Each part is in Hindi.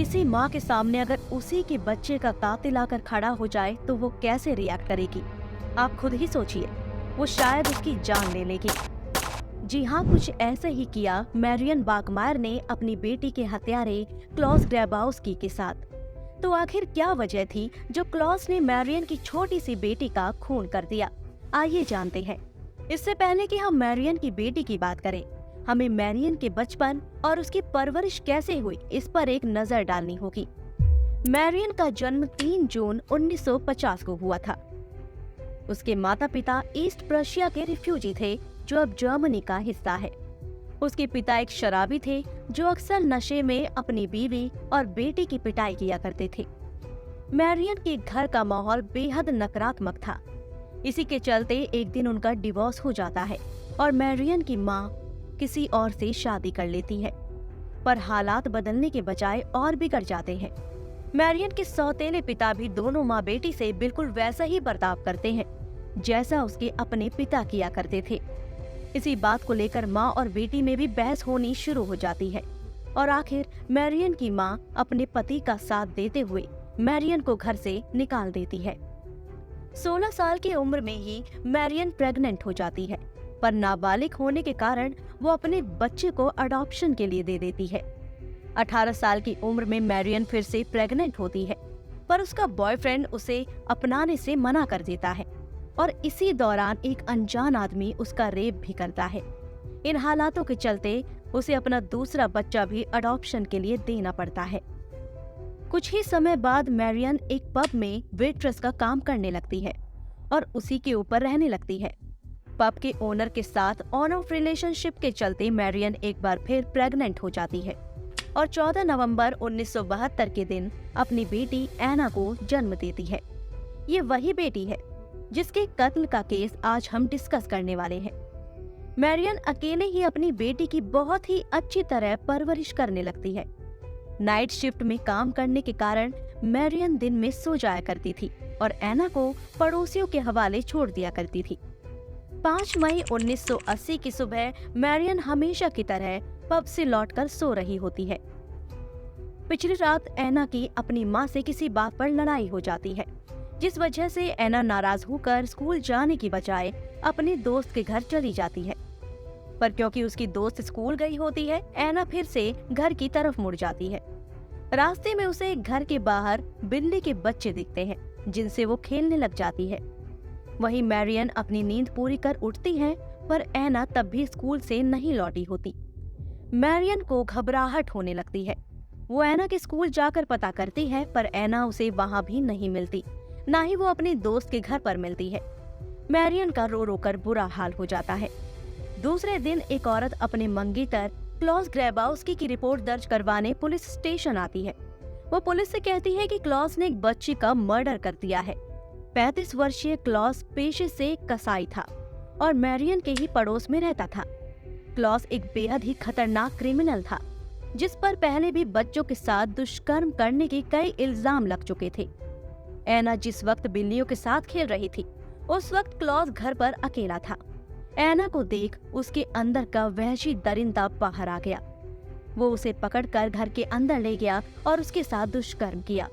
किसी माँ के सामने अगर उसी के बच्चे का कातिल आकर खड़ा हो जाए तो वो कैसे रिएक्ट करेगी? आप खुद ही सोचिए। वो शायद उसकी जान ले लेगी। जी हाँ, कुछ ऐसे ही किया मैरियन बाकमायर ने अपनी बेटी के हत्यारे क्लॉस ग्रैबाउस्की के साथ। तो आखिर क्या वजह थी जो क्लॉस ने मैरियन की छोटी सी बेटी का खून कर दिया? आइए जानते हैं। इससे पहले कि हम मैरियन की बेटी की बात करें, हमें मैरियन के बचपन और उसकी परवरिश कैसे हुई इस पर एक नजर डालनी होगी। मैरियन का जन्म 3 जून 1950 को हुआ था। उसके माता पिता ईस्ट प्रशिया के रिफ्यूजी थे जो अब जर्मनी का हिस्सा है। उसके पिता एक शराबी थे जो अक्सर नशे में अपनी बीवी और बेटी की पिटाई किया करते थे। मैरियन के घर का माहौल बेहद नकारात्मक था। इसी के चलते एक दिन उनका डिवोर्स हो जाता है और मैरियन की माँ किसी और से शादी कर लेती है। पर हालात बदलने के बजाय और बिगड़ जाते हैं। मैरियन के सौतेले पिता भी दोनों माँ बेटी से बिल्कुल वैसा ही बर्ताव करते हैं जैसा उसके अपने पिता किया करते थे। इसी बात को लेकर माँ और बेटी में भी बहस होनी शुरू हो जाती है और आखिर मैरियन की माँ अपने पति का साथ देते हुए मैरियन को घर से निकाल देती है। 16 साल की उम्र में ही मैरियन प्रेग्नेंट हो जाती है, पर नाबालिग होने के कारण वो अपने बच्चे को अडॉप्शन के लिए दे देती है। 18 साल की उम्र में मैरियन फिर से प्रेग्नेंट होती है, पर उसका बॉयफ्रेंड उसे अपनाने से मना कर देता है और इसी दौरान एक अनजान आदमी उसका रेप भी करता है। इन हालातों के चलते उसे अपना दूसरा बच्चा भी अडॉप्शन के लिए देना पड़ता है। कुछ ही समय बाद मैरियन एक पब में वेट्रेस का काम करने लगती है और उसी के ऊपर रहने लगती है। पब के ओनर के साथ ऑन ऑफ रिलेशनशिप के चलते मैरियन एक बार फिर प्रेग्नेंट हो जाती है और 14 नवंबर 1972 के दिन अपनी बेटी एना को जन्म देती है। ये वही बेटी है जिसके कत्ल का केस आज हम डिस्कस करने वाले हैं। मैरियन अकेले ही अपनी बेटी की बहुत ही अच्छी तरह परवरिश करने लगती है। नाइट शिफ्ट में काम करने के कारण मैरियन दिन में सो जाया करती थी और एना को पड़ोसियों के हवाले छोड़ दिया करती थी। 5 मई 1980 की सुबह मैरियन हमेशा की तरह पब से लौटकर सो रही होती है। पिछली रात एना की अपनी माँ से किसी बात पर लड़ाई हो जाती है, जिस वजह से एना नाराज होकर स्कूल जाने की बजाय अपने दोस्त के घर चली जाती है। पर क्योंकि उसकी दोस्त स्कूल गई होती है, एना फिर से घर की तरफ मुड़ जाती है। रास्ते में उसे घर के बाहर बिल्ली के बच्चे दिखते हैं जिनसे वो खेलने लग जाती है। वहीं मैरियन अपनी नींद पूरी कर उठती है, पर एना तब भी स्कूल से नहीं लौटी होती। मैरियन को घबराहट होने लगती है। वो एना के स्कूल जाकर पता करती है, पर एना उसे वहाँ भी नहीं मिलती, ना ही वो अपने दोस्त के घर पर मिलती है। मैरियन का रो रो कर बुरा हाल हो जाता है। दूसरे दिन एक औरत अपने मंगेतर क्लॉस ग्रैबाउस्की की रिपोर्ट दर्ज करवाने पुलिस स्टेशन आती है। वो पुलिस से कहती है कि क्लॉस ने एक बच्ची का मर्डर कर दिया है। 35 वर्षीय क्लॉस पेशे से कसाई था और मैरियन के ही पड़ोस में रहता था। क्लॉस एक बेहद ही खतरनाक क्रिमिनल था, जिस पर पहले भी बच्चों के साथ दुष्कर्म करने के कई इल्जाम लग चुके थे। एना जिस वक्त बिल्लियों के साथ खेल रही थी, उस वक्त क्लॉस घर पर अकेला था। एना को देख उसके अंदर का वहशी दरिंदा बाहर आ गया। वो उसे पकड़कर घर के अंदर ले गया और उसके साथ दुष्कर्म किया।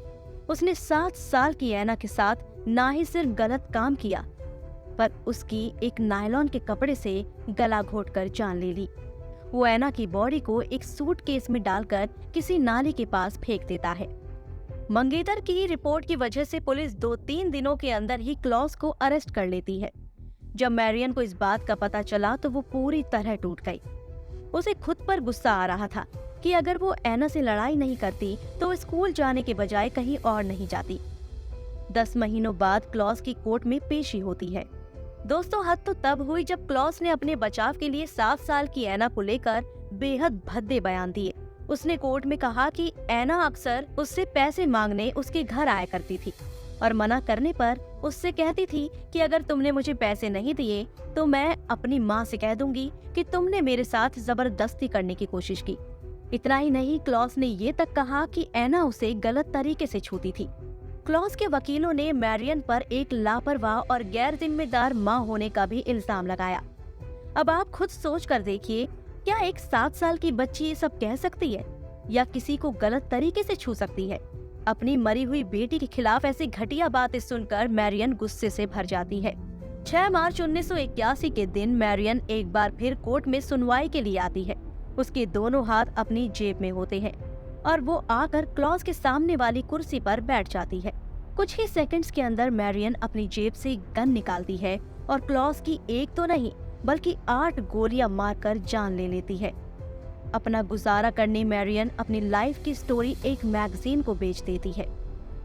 उसने 7 साल की एना के साथ ना ही सिर्फ गलत काम किया, पर उसकी एक नायलॉन के कपड़े से गला घोटकर जान ले ली। वो एना की बॉडी को एक सूटकेस में डालकर किसी नाली के पास फेंक देता है। मंगेतर की रिपोर्ट की वजह से पुलिस 2-3 दिनों के अंदर ही क्लॉस को अरेस्ट कर लेती है। जब मैरियन को इस बात का पता चला तो वो पूरी तरह टूट गई। उसे खुद पर गुस्सा आ रहा था कि अगर वो एना से लड़ाई नहीं करती तो वो स्कूल जाने के बजाय कहीं और नहीं जाती। 10 महीनों बाद क्लॉस की कोर्ट में पेशी होती है। दोस्तों, हद तो तब हुई जब क्लॉस ने अपने बचाव के लिए 7 साल की एना को लेकर बेहद भद्दे बयान दिए। उसने कोर्ट में कहा कि एना अक्सर उससे पैसे मांगने उसके घर आया करती थी और मना करने पर उससे कहती थी कि अगर तुमने मुझे पैसे नहीं दिए तो मैं अपनी माँ से कह दूंगी कि तुमने मेरे साथ जबरदस्ती करने की कोशिश की। इतना ही नहीं, क्लॉस ने ये तक कहा कि एना उसे गलत तरीके से छूती थी। क्लॉस के वकीलों ने मैरियन पर एक लापरवाह और गैर जिम्मेदार माँ होने का भी इल्जाम लगाया। अब आप खुद सोच कर देखिए, क्या एक 7 साल की बच्ची ये सब कह सकती है? या किसी को गलत तरीके से छू सकती है। अपनी मरी हुई बेटी के खिलाफ ऐसी घटिया बातें सुनकर मैरियन गुस्से से भर जाती है। 6 मार्च 1981 के दिन मैरियन एक बार फिर कोर्ट में सुनवाई के लिए आती है। उसके दोनों हाथ अपनी जेब में होते हैं और वो आकर क्लॉज के सामने वाली कुर्सी पर बैठ जाती है। कुछ ही सेकंड्स के अंदर मैरियन अपनी जेब से गन निकालती है और क्लॉज की एक तो नहीं बल्कि 8 गोलियां मारकर जान ले लेती है। अपना गुजारा करने मैरियन अपनी लाइफ की स्टोरी एक मैगजीन को बेच देती है।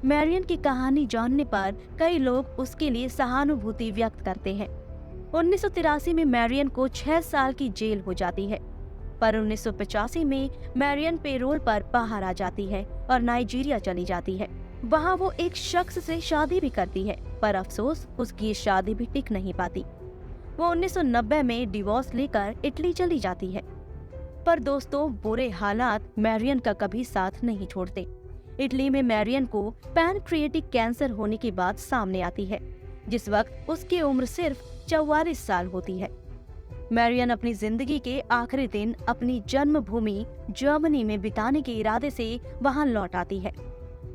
मैरियन की कहानी जानने पर कई लोग उसके लिए सहानुभूति व्यक्त करते हैं। 1983 में मैरियन को 6 साल की जेल हो जाती है, पर 1985 में मैरियन पेरोल पर बाहर आ जाती है और नाइजीरिया चली जाती है। वहाँ वो एक शख्स से शादी भी करती है, पर अफसोस उसकी ये शादी भी टिक नहीं पाती। वो 1990 में डिवोर्स लेकर इटली चली जाती है। पर दोस्तों, बुरे हालात मैरियन का कभी साथ नहीं छोड़ते। इटली में मैरियन को पैनक्रिएटिक कैंसर होने की बात सामने आती है, जिस वक्त उसकी उम्र सिर्फ 44 साल होती है। मैरियन अपनी जिंदगी के आखिरी दिन अपनी जन्मभूमि जर्मनी में बिताने के इरादे से वहां लौट आती है।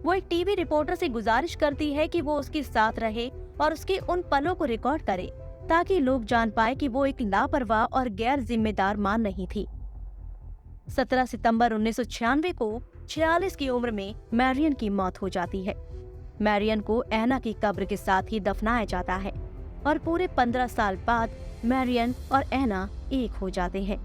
वो एक टीवी रिपोर्टर से गुजारिश करती है कि वो उसके साथ रहे और उसके उन पलों को रिकॉर्ड करे ताकि लोग जान पाए कि वो एक लापरवाह और गैर जिम्मेदार मां नहीं थी। 17 सितंबर 1996 को 46 की उम्र में मैरियन की मौत हो जाती है। मैरियन को एना की कब्र के साथ ही दफनाया जाता है और पूरे 15 साल बाद मैरियन और एना एक हो जाते हैं।